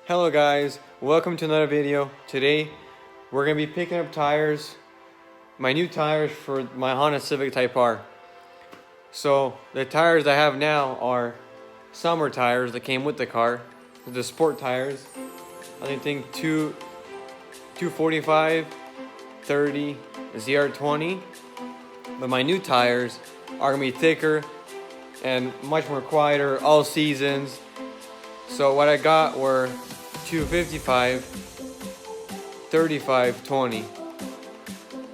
Hello guys, welcome to another video. Today we're going to be picking up tires, my new tires for my Honda Civic TypeR. So the tires I have now are summer tires that came with the car, the sport tires. I think 245, 30, ZR20. But my new tires are going to be thicker and much more quieter, all seasons. So what I got were 255, 35, 20.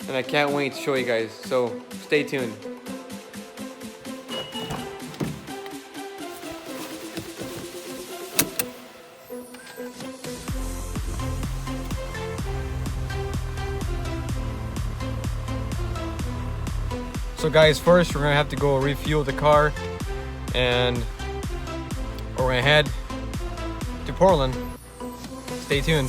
And I can't wait to show you guys, so stay tuned. So guys, first we're gonna have to go refuel the car, and we're gonna head to Portland. Stay tuned.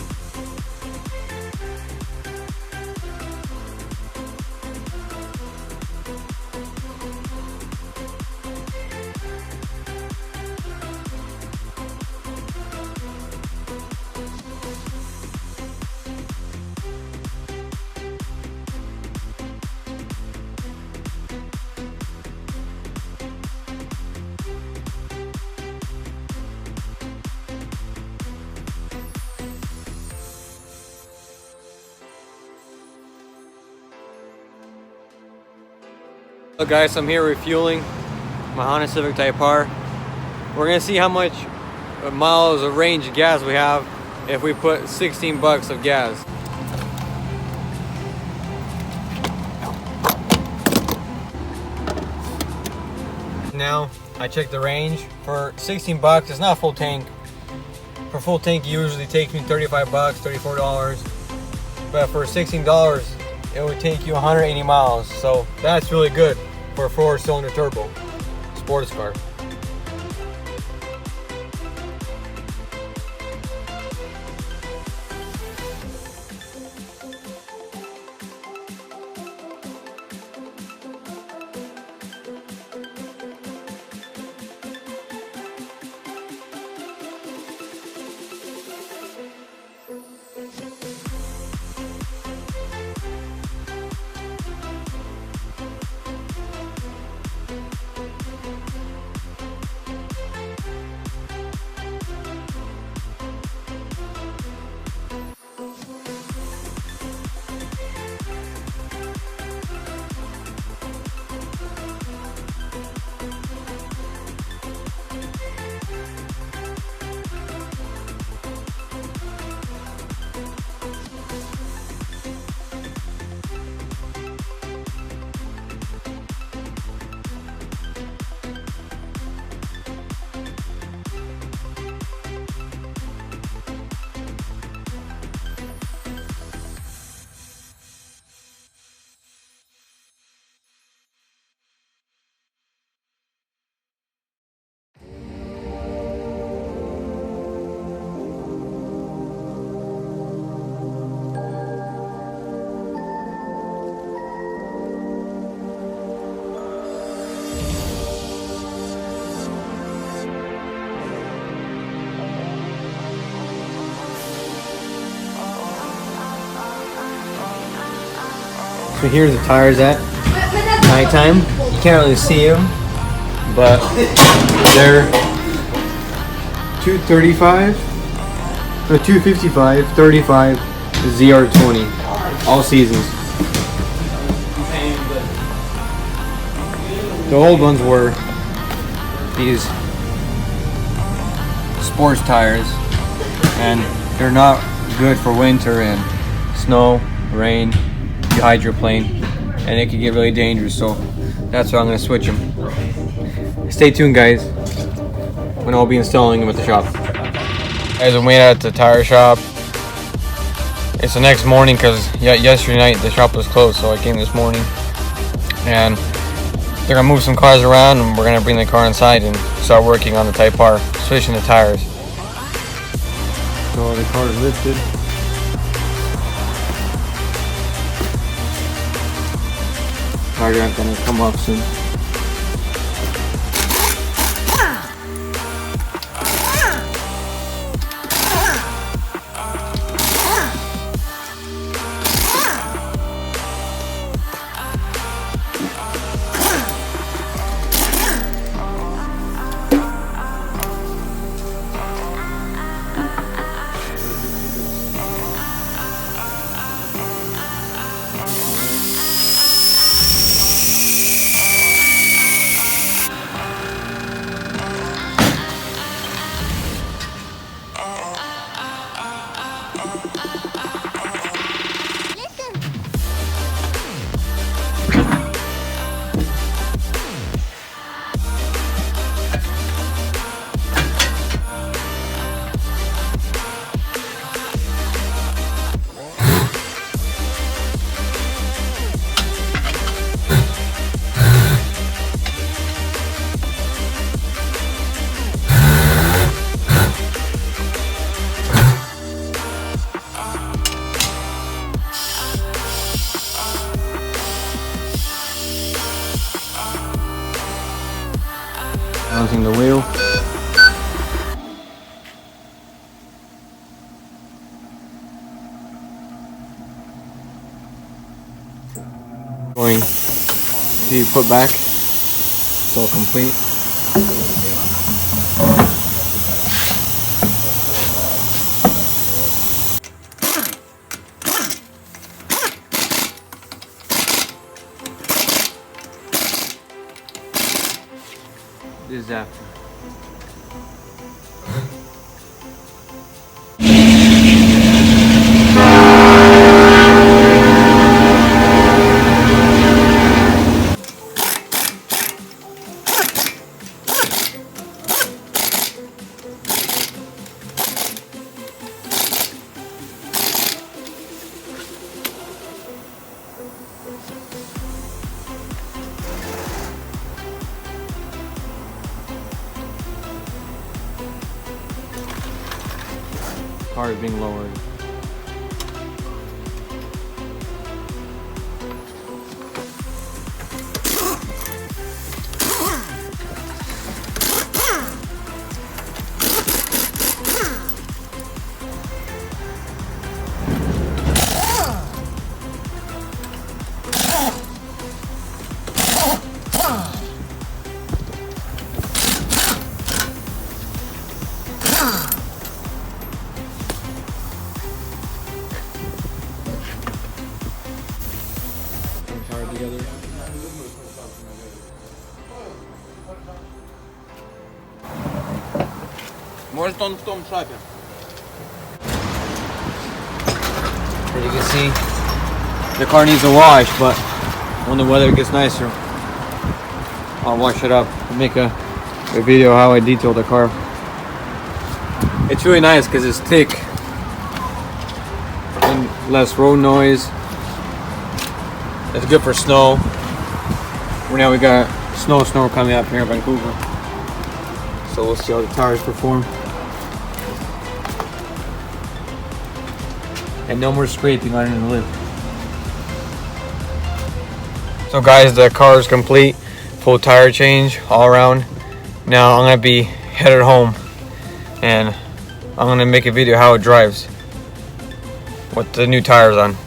So guys, I'm here refueling my Honda Civic TypeR. We're gonna see how much miles of range of gas we have if we put 16 bucks of gas. Now I checked the range for 16 bucks. It's not a full tank. For full tank, it usually takes me 35 bucks, $34. But for $16, it would take you 180 miles. So that's really good for a 4-cylinder turbo sports car. So here's the tires at nighttime. You can't really see them, but they're 235, no 255, 35, ZR20, all seasons. The old ones were these sports tires, and they're not good for winter and snow, rain. You hydroplane, and it could get really dangerous, so that's why I'm going to switch them. Stay tuned guys, when I'll be installing them at the shop. Guys, I'm waiting at the tire shop. It's the next morning because yesterday night the shop was closed, so I came this morning, and they're going to move some cars around, and we're going to bring the car inside and start working on the TypeR, switching the tires. So the car is lifted. Tires aren't gonna come up soon. adjusting the wheel. Going to put back. It's all complete. This is after. Car is being lowered. Together. Может он в том шапе. As you can see, the car needs a wash, but when the weather gets nicer, I'll wash it up and make a video how I detail the car. It's really nice because it's thick and less road noise. It's good for snow. Right now we got snow coming up here in Vancouver. So we'll see how the tires perform. And no more scraping on the lip. So guys, the car is complete. Full tire change all around. Now I'm gonna be headed home and I'm gonna make a video how it drives with the new tires on.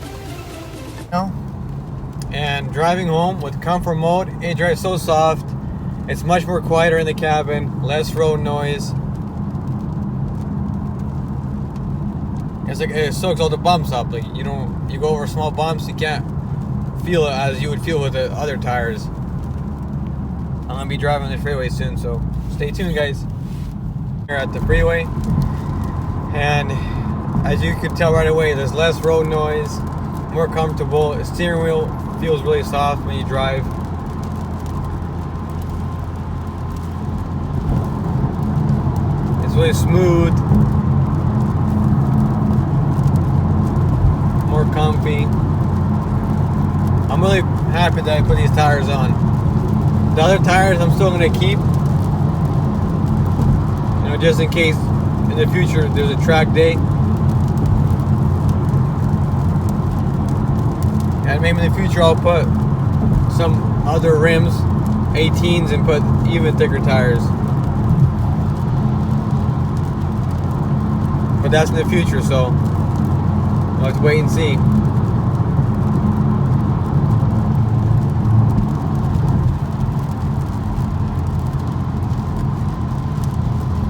And driving home with comfort mode, it drives so soft. It's much more quieter in the cabin, less road noise. It's like it soaks all the bumps up. Like you go over small bumps, you can't feel it as you would feel with the other tires. I'm gonna be driving the freeway soon, so stay tuned, guys. We're at the freeway, and as you can tell right away, there's less road noise, more comfortable. The steering wheel feels really soft when you drive. It's really smooth, more comfy. I'm really happy that I put these tires on. The other tires I'm still gonna keep, just in case in the future there's a track day. And maybe in the future I'll put some other rims, 18s, and put even thicker tires. But that's in the future, so we'll have to wait and see.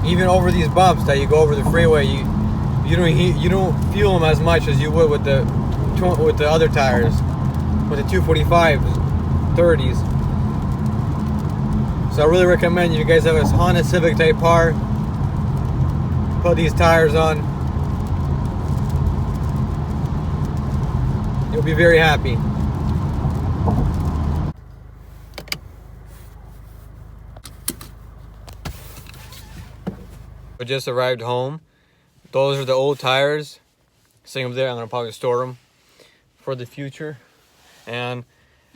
Even over these bumps that you go over the freeway, you don't feel them as much as you would with the other tires, with the 245s, 30s. So I really recommend you guys have a Honda Civic TypeR, put these tires on. You'll be very happy. I just arrived home. Those are the old tires sitting up there. I'm gonna probably store them for the future. And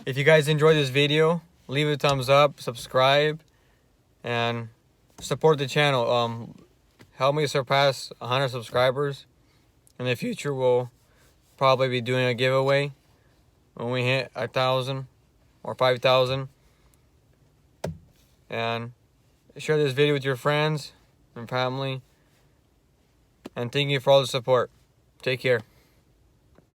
if you guys enjoyed this video, leave a thumbs up, subscribe, and support the channel. Help me surpass 100 subscribers. In the future, we'll probably be doing a giveaway when we hit 1,000 or 5,000. And Share this video with your friends and family. And thank you for all the support. Take care.